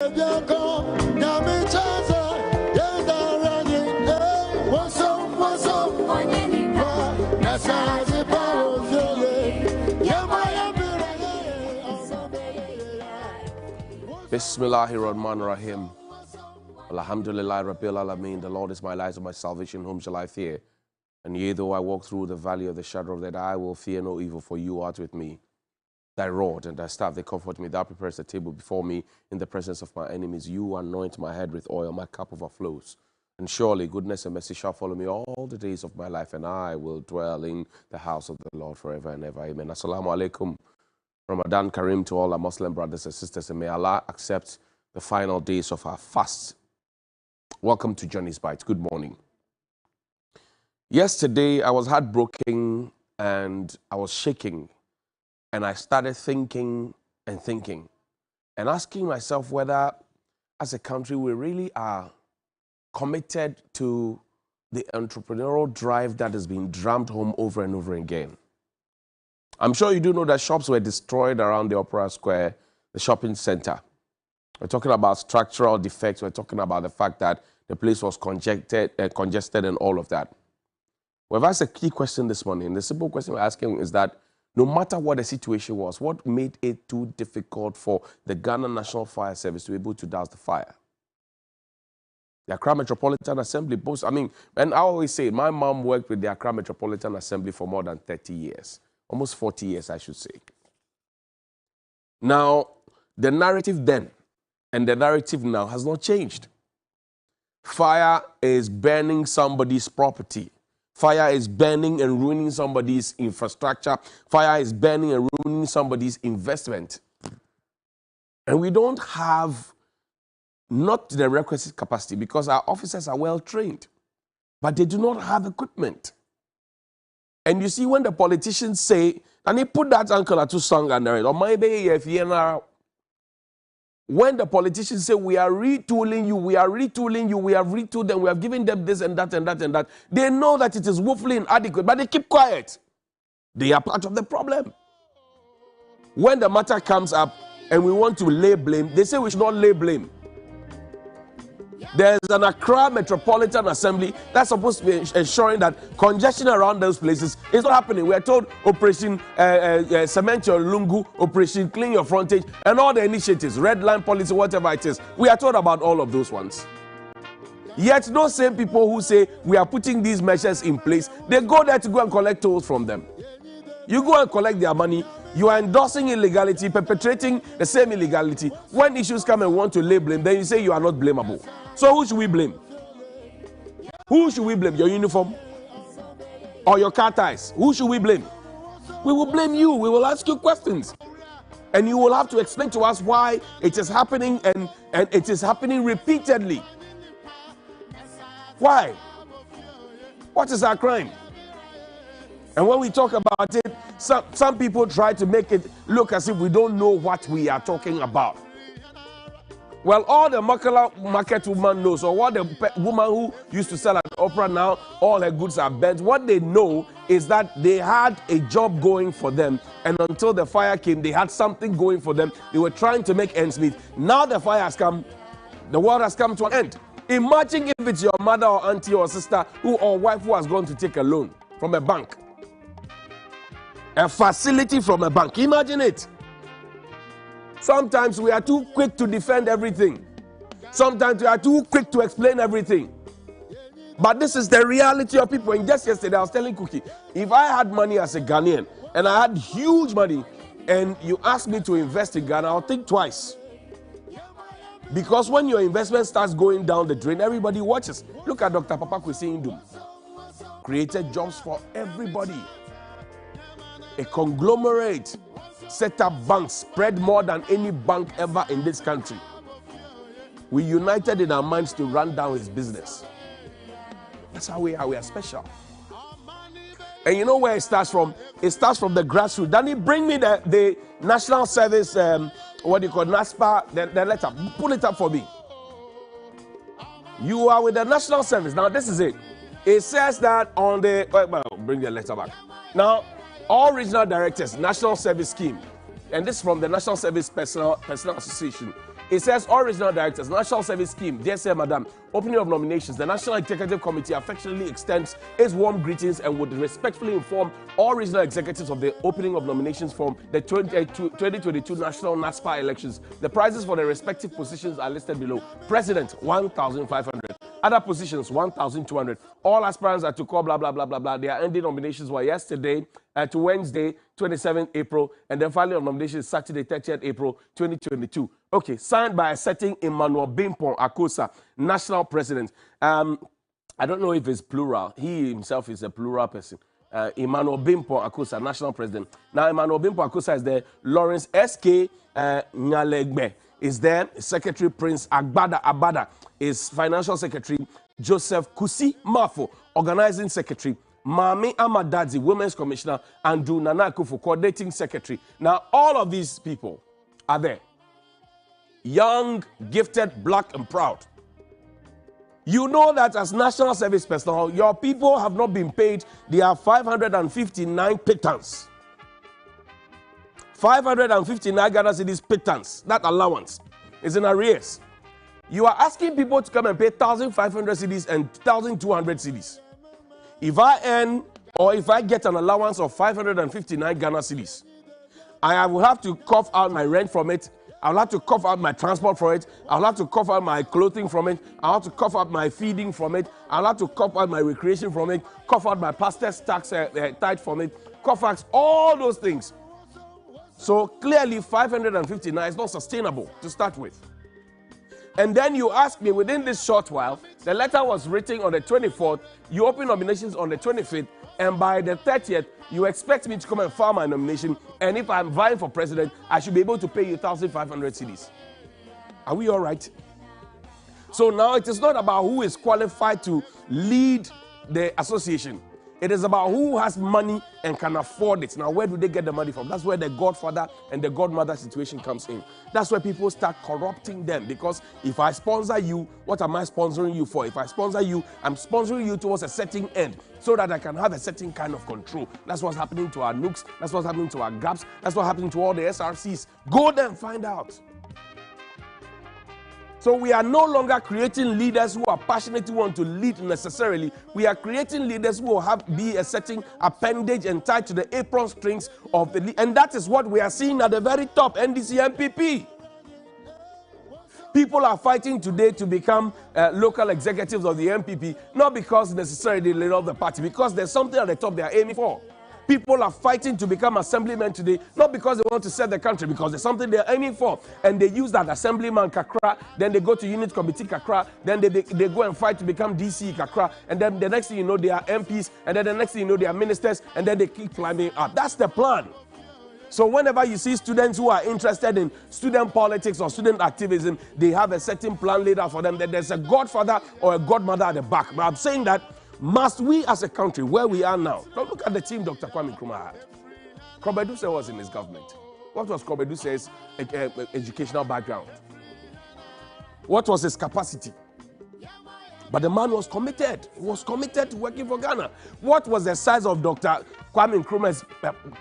Bismillahirrahmanirrahim. Alhamdulillah Rabbil Alameen. The Lord is my light and my salvation. Whom shall I fear? And yea, though I walk through the valley of the shadow of death, I will fear no evil, for you art with me. Thy rod and thy staff, they comfort me. Thou preparest a table before me in the presence of my enemies. You anoint my head with oil, my cup overflows. And surely goodness and mercy shall follow me all the days of my life, and I will dwell in the house of the Lord forever and ever. Amen. Assalamu alaikum. Ramadan Kareem to all our Muslim brothers and sisters, and may Allah accept the final days of our fast. Welcome to Johnny's Bites. Good morning. Yesterday, I was heartbroken and I was shaking, and I started thinking and asking myself whether, as a country, we really are committed to the entrepreneurial drive that has been drummed home over and over again. I'm sure you do know that shops were destroyed around the Opera Square, the shopping center. We're talking about structural defects. We're talking about the fact that the place was congested and all of that. We've asked a key question this morning. The simple question we're asking is that no matter what the situation was, what made it too difficult for the Ghana National Fire Service to be able to douse the fire? The Accra Metropolitan Assembly boasts, and I always say, my mom worked with the Accra Metropolitan Assembly for more than 30 years. Almost 40 years, I should say. Now, the narrative then and the narrative now has not changed. Fire is burning somebody's property. Fire is burning and ruining somebody's infrastructure. Fire is burning and ruining somebody's investment. And we don't have not the requisite capacity because our officers are well trained, but they do not have equipment. And you see, when the politicians say, and they put that Uncle Atu song under it, or maybe if when the politicians say, we are retooling you, we have retooled them, we have given them this and that and that and that, they know that it is woefully inadequate, but they keep quiet. They are part of the problem. When the matter comes up and we want to lay blame, they say we should not lay blame. There's an Accra Metropolitan Assembly that's supposed to be ensuring that congestion around those places is not happening. We are told Operation Cement Your Lungu, Operation Clean Your Frontage, and all the initiatives, red line policy, whatever it is. We are told about all of those ones. Yet those same people who say we are putting these measures in place, they go there to go and collect tolls from them. You go and collect their money. You are endorsing illegality, perpetrating the same illegality. When issues come and want to lay blame, then you say you are not blamable. So who should we blame? Who should we blame? Your uniform? Or your car ties? Who should we blame? We will blame you. We will ask you questions. And you will have to explain to us why it is happening and it is happening repeatedly. Why? What is our crime? And when we talk about it, some people try to make it look as if we don't know what we are talking about. Well, all the market woman knows, or what the woman who used to sell at Opera now, all her goods are burnt. What they know is that they had a job going for them, and until the fire came, they had something going for them. They were trying to make ends meet. Now the fire has come, the world has come to an end. Imagine if it's your mother or auntie or sister or wife who has gone to take a loan from a bank. A facility from a bank. Imagine it. Sometimes we are too quick to defend everything. Sometimes we are too quick to explain everything. But this is the reality of people. And just yesterday I was telling Cookie, if I had money as a Ghanaian and I had huge money and you asked me to invest in Ghana, I'll think twice. Because when your investment starts going down the drain, everybody watches. Look at Dr. Papa Kwesi Indum. Created jobs for everybody. A conglomerate set up banks, spread more than any bank ever in this country. We united in our minds to run down his business. That's how we are. We are special. And you know where it starts from? It starts from the grassroots. Danny, bring me the National Service, what do you call NASPA, the letter. Pull it up for me. You are with the National Service. Now, this is it. It says that on the... Well, bring the letter back. Now, all regional directors, National Service Scheme, and this is from the National Service Personnel Association. It says all regional directors, National Service Scheme, dear sir, madam, opening of nominations. The National Executive Committee affectionately extends its warm greetings and would respectfully inform all regional executives of the opening of nominations from the 2022 National NASPA elections. The prizes for the respective positions are listed below. President, 1,500. Other positions, 1,200. All aspirants are to call blah, blah, blah, blah, blah. Their ending nominations were yesterday to Wednesday, 27th April, and then filing of nominations Saturday, 30th April, 2022. Okay, signed by a certain Emmanuel Bimpon Akosa, National President. I don't know if it's plural. He himself is a plural person. Emmanuel Bimpon Akosa, National President. Now, Emmanuel Bimpon Akosa is there. Lawrence S.K. Nyalegbe is there. Secretary Prince Abada is Financial Secretary. Joseph Kusi Mafo, Organizing Secretary. Mami Amadadzi, Women's Commissioner, and Du Nana Akufo, Coordinating Secretary. Now, all of these people are there. Young, gifted, black, and proud. You know that as national service personnel, your people have not been paid. They are 559 pittance. 559 Ghana cedis pittance. That allowance is in arrears. You are asking people to come and pay 1,500 cedis and 1,200 cedis. If I earn or if I get an allowance of 559 Ghana cedis, I will have to cough out my rent from it. I'll have to cough out my transport for it. I'll have to cough out my clothing from it. I'll have to cough out my feeding from it. I'll have to cough out my recreation from it. Cough out my pastor's tax tithe from it. Cough out all those things. So clearly 559 is not sustainable to start with. And then you ask me within this short while, the letter was written on the 24th, you open nominations on the 25th, and by the 30th, you expect me to come and file my nomination, and if I'm vying for president, I should be able to pay you 1,500 cedis. Are we all right? So now it is not about who is qualified to lead the association. It is about who has money and can afford it. Now, where do they get the money from? That's where the godfather and the godmother situation comes in. That's where people start corrupting them. Because if I sponsor you, what am I sponsoring you for? If I sponsor you, I'm sponsoring you towards a certain end so that I can have a certain kind of control. That's what's happening to our NUCs. That's what's happening to our GAPs. That's what's happening to all the SRCs. Go there and find out. So we are no longer creating leaders who are passionate, who want to lead necessarily. We are creating leaders who will be a certain appendage and tied to the apron strings of the and that is what we are seeing at the very top, NDC MPP. People are fighting today to become local executives of the MPP, not because necessarily they love the party, because there's something at the top they are aiming for. People are fighting to become assemblymen today, not because they want to serve the country, because there's something they're aiming for. And they use that assemblyman Kakra, then they go to unit committee Kakra, then they go and fight to become DC Kakra, and then the next thing you know, they are MPs, and then the next thing you know, they are ministers, and then they keep climbing up. That's the plan. So whenever you see students who are interested in student politics or student activism, they have a certain plan laid out for them, that there's a godfather or a godmother at the back. But I'm saying that must we as a country, where we are now, look at the team Dr. Kwame Nkrumah had. Kobeduse was in his government. What was Kobeduse's educational background? What was his capacity? But the man was committed. He was committed to working for Ghana. What was the size of Dr. Kwame Nkrumah's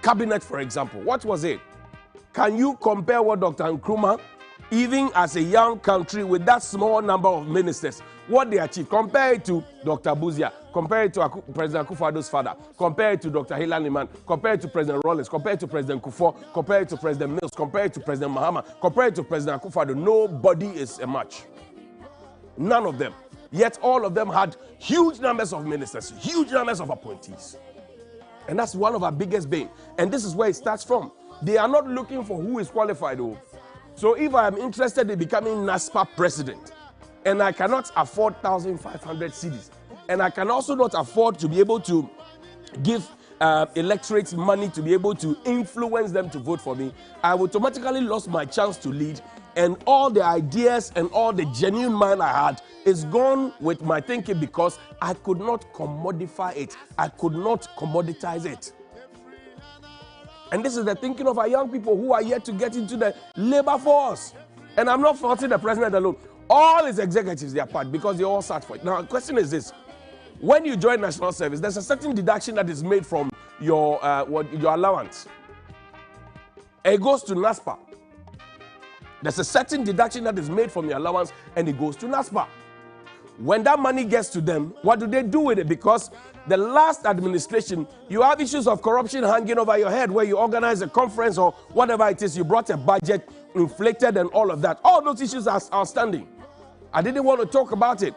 cabinet, for example? What was it? Can you compare what Dr. Nkrumah, even as a young country with that small number of ministers, what they achieved? Compare it to Dr. Buzia, compare it to President Akufo-Addo's father, compare it to Dr. Hila Liman, compare it to President Rawlings, compare it to President Kufuor, compare it to President Mills, compare it to President Mahama, compare it to President Akufo-Addo. Nobody is a match. None of them. Yet all of them had huge numbers of ministers, huge numbers of appointees. And that's one of our biggest bane. And this is where it starts from. They are not looking for who is qualified, though. So if I am interested in becoming NASPA president, and I cannot afford 1,500 cedis, and I can also not afford to be able to give electorates money to be able to influence them to vote for me, I automatically lost my chance to lead, and all the ideas and all the genuine mind I had is gone with my thinking because I could not commodify it. I could not commoditize it. And this is the thinking of our young people who are yet to get into the labor force. And I'm not faulting the president alone. All his executives, they are part because they all sat for it. Now, the question is this. When you join national service, there's a certain deduction that is made from your allowance. It goes to NASPA. There's a certain deduction that is made from your allowance and it goes to NASPA. When that money gets to them, what do they do with it? Because the last administration, you have issues of corruption hanging over your head where you organize a conference or whatever it is, you brought a budget, inflated and all of that. All those issues are outstanding. I didn't want to talk about it,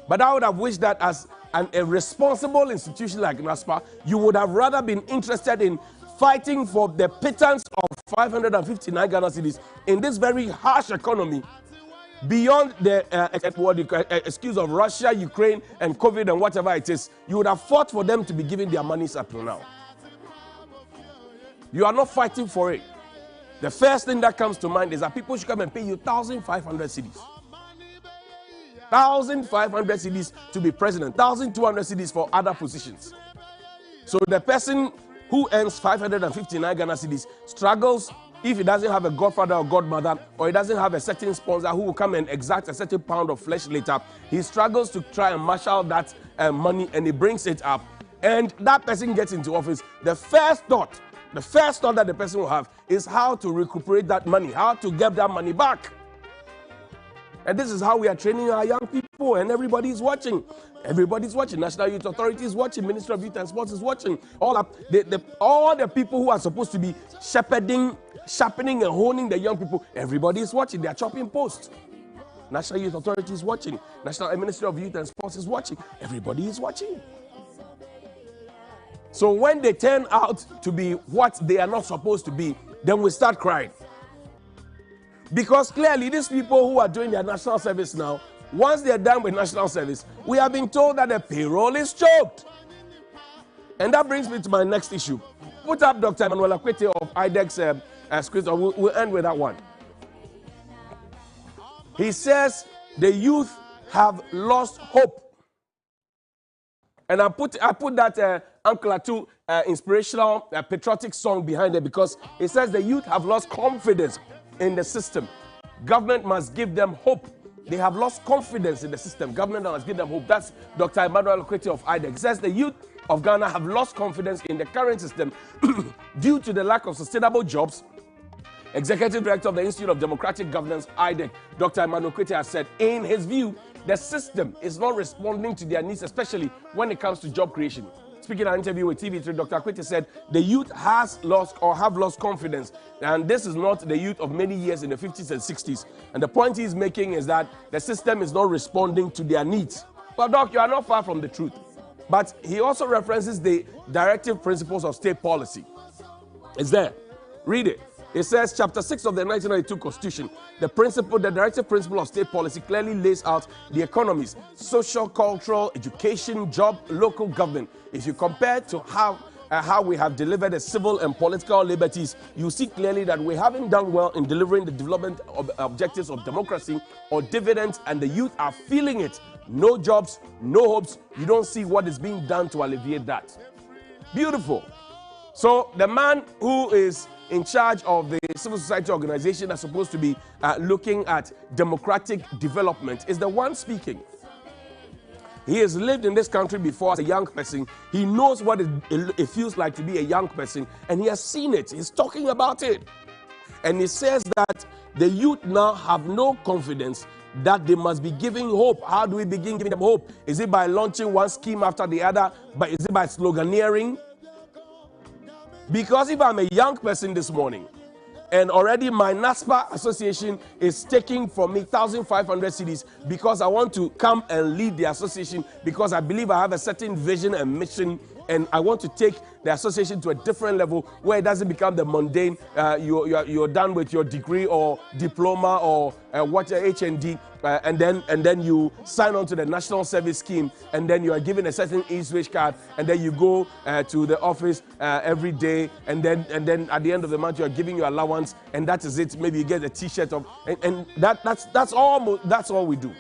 but I would have wished that as a responsible institution like NASPA, you would have rather been interested in fighting for the pittance of 559 Ghana cedis in this very harsh economy, beyond the excuse of Russia, Ukraine, and COVID and whatever it is. You would have fought for them to be giving their monies up till now. You are not fighting for it. The first thing that comes to mind is that people should come and pay you 1,500 cedis. 1,500 cedis to be president, 1,200 cedis for other positions. So the person who earns 559 Ghana cedis struggles if he doesn't have a godfather or godmother, or he doesn't have a certain sponsor who will come and exact a certain pound of flesh later. He struggles to try and marshal that money, and he brings it up. And that person gets into office. The first thought that the person will have is how to recuperate that money, how to get that money back. And this is how we are training our young people, and everybody is watching. Everybody's watching. National Youth Authority is watching. Ministry of Youth and Sports is watching. All the people who are supposed to be sharpening and honing the young people, everybody is watching. They are chopping posts. National Youth Authority is watching. National Ministry of Youth and Sports is watching. Everybody is watching. So when they turn out to be what they are not supposed to be, then we start crying. Because clearly these people who are doing their national service now, once they are done with national service, we have been told that the payroll is choked. And that brings me to my next issue. Put up Dr. Emmanuel Akwete of IDEX script, or we'll end with that one. He says the youth have lost hope. And I put that Uncle Atu inspirational patriotic song behind it, because it says the youth have lost confidence in the system. Government must give them hope. They have lost confidence in the system. Government must give them hope. That's Dr. Emmanuel Akwete of IDEX. It says the youth of Ghana have lost confidence in the current system due to the lack of sustainable jobs. Executive Director of the Institute of Democratic Governance, IDEC, Dr. Emmanuel Akwete, has said, in his view, the system is not responding to their needs, especially when it comes to job creation. Speaking in an interview with TV3, Dr. Akwete said the youth has lost or have lost confidence, and this is not the youth of many years in the 50s and 60s. And the point he's making is that the system is not responding to their needs. Well, Doc, you are not far from the truth. But he also references the directive principles of state policy. It's there. Read it. It says, Chapter 6 of the 1992 Constitution, the directive principle of state policy clearly lays out the economies, social, cultural, education, job, local government. If you compare to how we have delivered the civil and political liberties, you see clearly that we haven't done well in delivering the development objectives of democracy or dividends, and the youth are feeling it. No jobs, no hopes. You don't see what is being done to alleviate that. Beautiful. So the man who is in charge of the civil society organization that's supposed to be looking at democratic development is the one speaking. He has lived in this country before as a young person. He knows what it feels like to be a young person, and he has seen it. He's talking about it. And he says that the youth now have no confidence, that they must be giving hope. How do we begin giving them hope? Is it by launching one scheme after the other? But is it by sloganeering? Because if I'm a young person this morning, and already my NASPA association is taking from me 1,500 cedis because I want to come and lead the association, because I believe I have a certain vision and mission, and I want to take the association to a different level where it doesn't become the mundane, you're done with your degree or diploma or what HND, and then you sign on to the national service scheme, and then you are given a certain e-switch card, and then you go to the office every day, and then at the end of the month you are giving your allowance, and that is it. Maybe you get a t-shirt of, and that's all we do.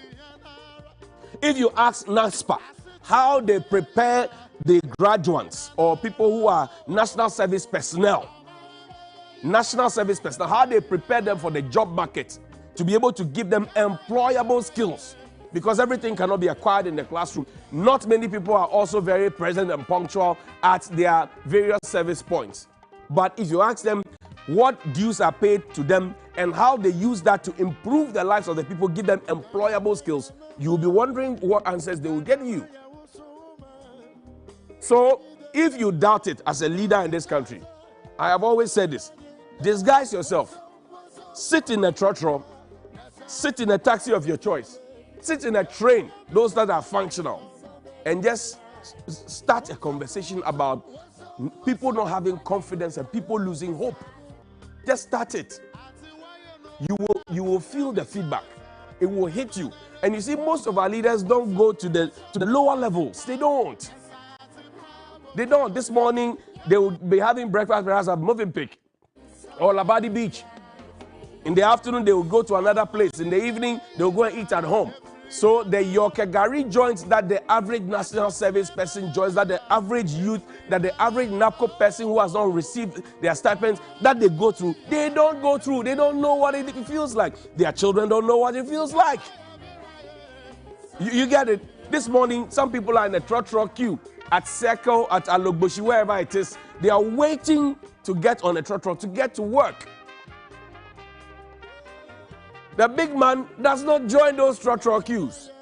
If you ask NASPA how they prepare the graduates or people who are national service personnel, how they prepare them for the job market, to be able to give them employable skills, because everything cannot be acquired in the classroom. Not many people are also very present and punctual at their various service points. But if you ask them what dues are paid to them and how they use that to improve the lives of the people, give them employable skills, you'll be wondering what answers they will get you. So if you doubt it as a leader in this country, I have always said this, disguise yourself. Sit in a trotro, sit in a taxi of your choice, sit in a train, those that are functional, and just start a conversation about people not having confidence and people losing hope. Just start it. You will feel the feedback. It will hit you. And you see, most of our leaders don't go to the lower levels. They don't. They don't. This morning, they will be having breakfast perhaps at Movenpick or Labadi Beach. In the afternoon, they will go to another place. In the evening, they will go and eat at home. So the Yorkegari joints that the average national service person joins, that the average youth, that the average NAPCO person who has not received their stipends, that they go through, they don't go through. They don't know what it feels like. Their children don't know what it feels like. You get it? This morning, some people are in a trotro queue at Circle, at Alogboshi, wherever it is. They are waiting to get on a trotro, to get to work. The big man does not join those trotro queues.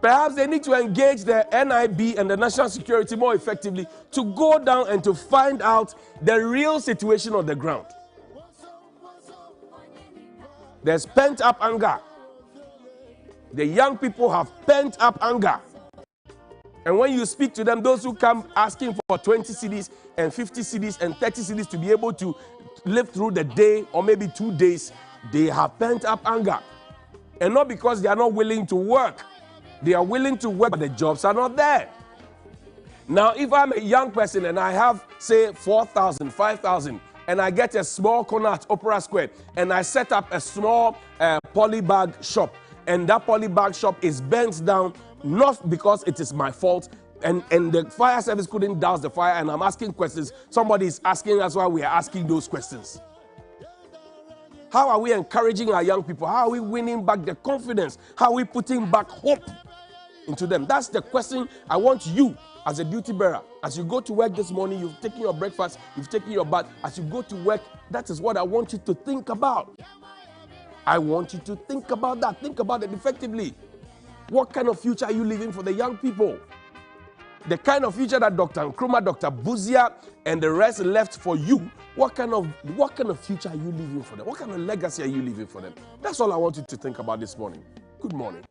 Perhaps they need to engage the NIB and the national security more effectively to go down and to find out the real situation on the ground. There's pent-up anger. The young people have pent-up anger. And when you speak to them, those who come asking for 20 cedis and 50 cedis and 30 cedis to be able to live through the day or maybe 2 days, they have pent-up anger. And not because they are not willing to work. They are willing to work, but the jobs are not there. Now, if I'm a young person and I have, say, 4,000, 5,000, and I get a small corner at Opera Square, and I set up a small polybag shop, and that polybag shop is burnt down, not because it is my fault, and the fire service couldn't douse the fire, and I'm asking questions. Somebody is asking, that's why we are asking those questions. How are we encouraging our young people? How are we winning back their confidence? How are we putting back hope into them? That's the question I want you as a duty bearer. As you go to work this morning, you've taken your breakfast, you've taken your bath. As you go to work, that is what I want you to think about. I want you to think about that. Think about it effectively. What kind of future are you living for the young people? The kind of future that Dr. Nkrumah, Dr. Buzia, and the rest left for you. What kind of future are you leaving for them? What kind of legacy are you leaving for them? That's all I want you to think about this morning. Good morning.